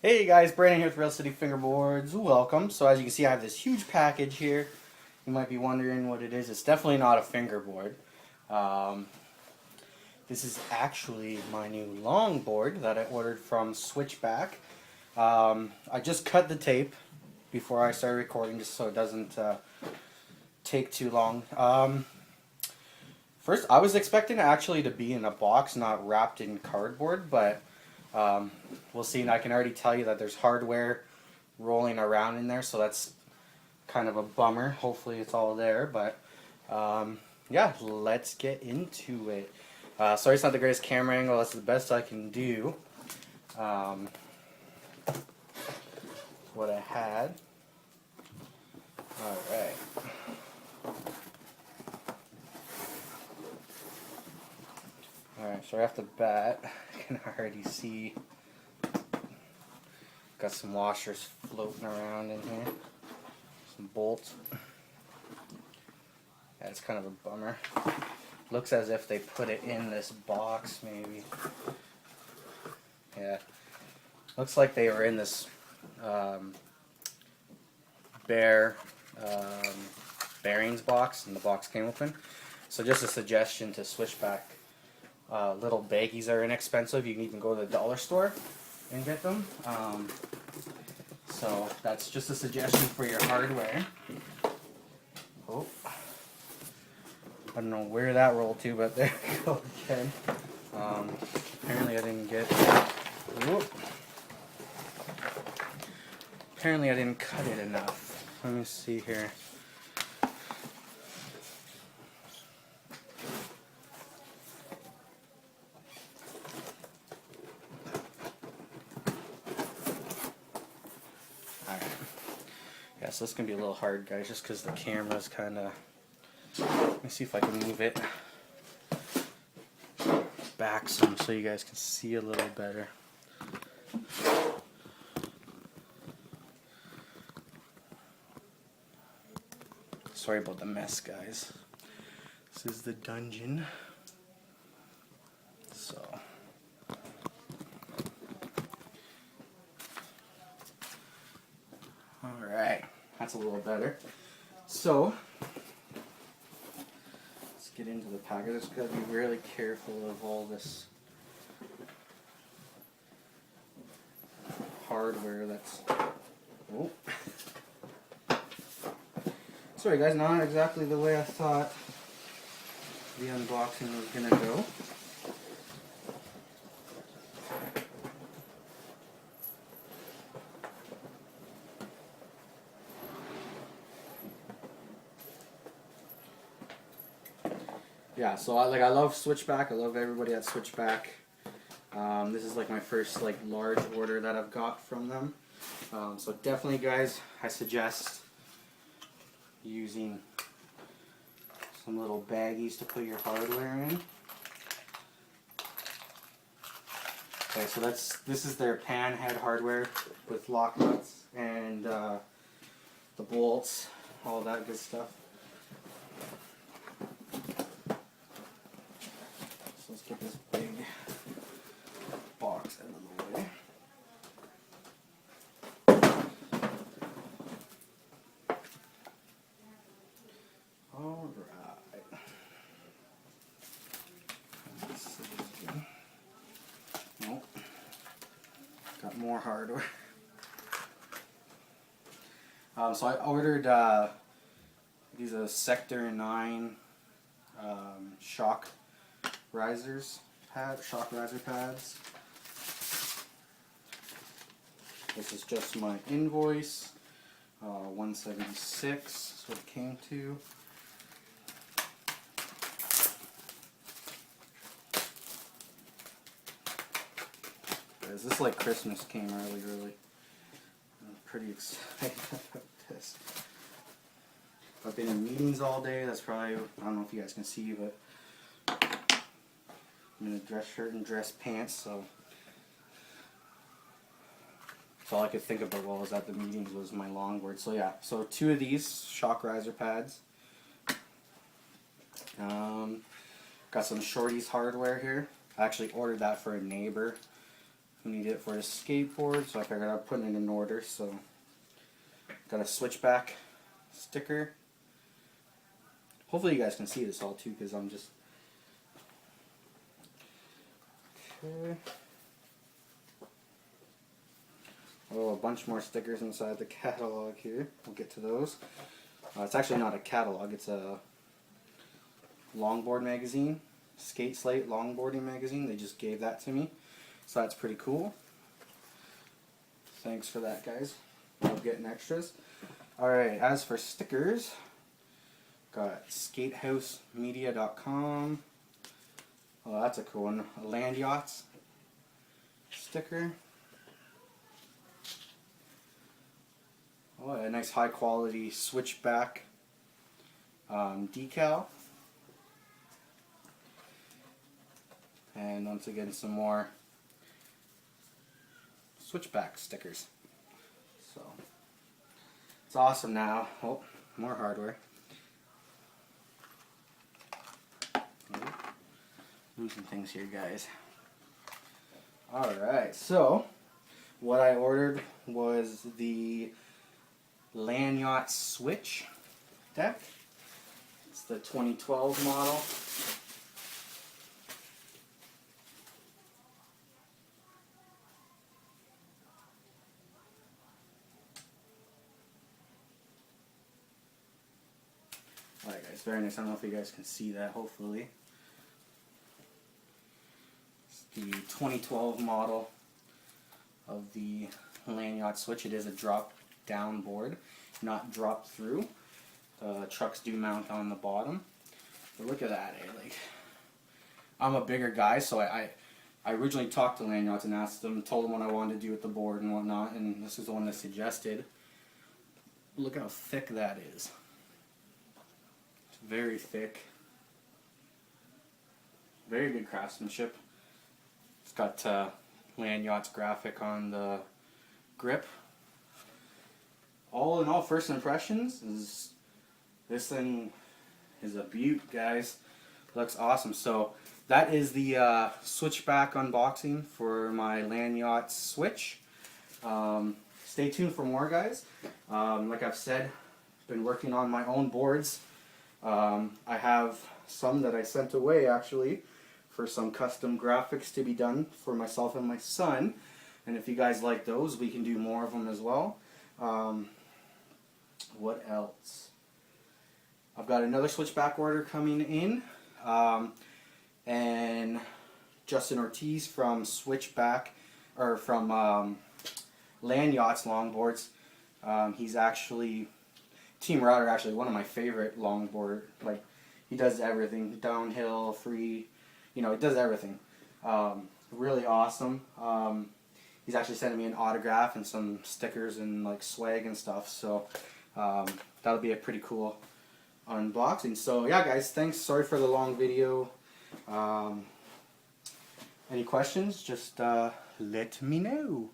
Hey guys, Brandon here with Real City Fingerboards. Welcome. So as you can see, I have this huge package here. You might be wondering what it is. It's definitely not a fingerboard. Um, this is actually my new longboard that I ordered from Switchback. I just cut the tape before I started recording just so it doesn't take too long. First, I was expecting it actually to be in a box, not wrapped in cardboard, but um, we'll see. And I can already tell you that there's hardware rolling around in there, so that's kind of a bummer. Hopefully it's all there, but yeah, let's get into it. Sorry it's not the greatest camera angle. That's the best I can do. Um, what I had. Alright. Alright, so right off the bat, I can already see got some washers floating around in here. Some bolts. Yeah, it's kind of a bummer. Looks as if they put it in this box, maybe. Yeah. Looks like they were in this bare bearings box, and the box came open. So just a suggestion to Switchback. Little baggies are inexpensive. You can even go to the dollar store and get them. So that's just a suggestion for your hardware. Oh, I don't know where that rolled to, but there we go again. Apparently I didn't get. Whoop. Apparently I didn't cut it enough. Let me see here. Alright. Yeah, so this is going to be a little hard, guys, just because the camera's kind of... Let me see if I can move it back some so you guys can see a little better. Sorry about the mess, guys. This is the dungeon. So... Alright, that's a little better. So, let's get into the package. Just gotta be really careful of all this hardware that's... Oh. Sorry guys, not exactly the way I thought the unboxing was gonna go. Yeah, so I love Switchback. I love everybody at Switchback. This is like my first large order that I've got from them. So definitely, guys, I suggest using some little baggies to put your hardware in. Okay, so this is their pan head hardware with lock nuts and the bolts, all that good stuff. So let's get this big box out of the way. All right. Let's see. Nope. Got more hardware. So I ordered these Sector 9 shock riser pads. This is just my invoice. 176 is what it came to. Guys, this Christmas came early. I'm pretty excited about this. I've been in meetings all day. That's probably, I don't know if you guys can see, but I'm in a dress shirt and dress pants, so that's all I could think about while I was at the meetings was my longboard. So yeah, so 2 of these shock riser pads. Got some Shorty's hardware here. I actually ordered that for a neighbor. We need it for a skateboard, so I figured I'd put it in order. So got a Switchback sticker. Hopefully you guys can see this all too, because I'm just... Okay. Oh, a bunch more stickers inside the catalog here. We'll get to those. It's actually not a catalog, it's a longboard magazine. Skate Slate longboarding magazine. They just gave that to me. So that's pretty cool. Thanks for that, guys. Love getting extras. Alright, as for stickers, got skatehousemedia.com. Oh, that's a cool one. A Land Yachts sticker. Oh, a nice high quality Switchback decal. And once again, some more Switchback stickers. So it's awesome now. Oh, more hardware. Losing things here, guys. Alright, so what I ordered was the Land Yacht Switch deck. It's the 2012 model. Alright guys, very nice. I don't know if you guys can see that, hopefully. It's the 2012 model of the Land Yacht Switch. It is a drop down board, not drop through. The trucks do mount on the bottom. But look at that, eh? Like, I'm a bigger guy, so I originally talked to Land Yachts and asked them, told them what I wanted to do with the board and whatnot, and this is the one that suggested. Look how thick that is. It's very thick. Very good craftsmanship. It's got Land Yachts graphic on the grip. All in all, first impressions is this thing is a beaut, guys. Looks awesome. So that is the Switchback unboxing for my Land Yacht Switch. Stay tuned for more, guys. Like I've said, been working on my own boards. I have some that I sent away actually for some custom graphics to be done for myself and my son. And if you guys like those, we can do more of them as well. What else? I've got another Switchback order coming in. And Justin Ortiz from Switchback, or from Land Yachts Longboards. He's actually, Team Router, actually one of my favorite longboard. Like, he does everything, downhill, free, you know, he does everything. Really awesome. He's actually sending me an autograph and some stickers and like swag and stuff. So that'll be a pretty cool unboxing. So yeah, guys, thanks. Sorry for the long video. Any questions? Just let me know.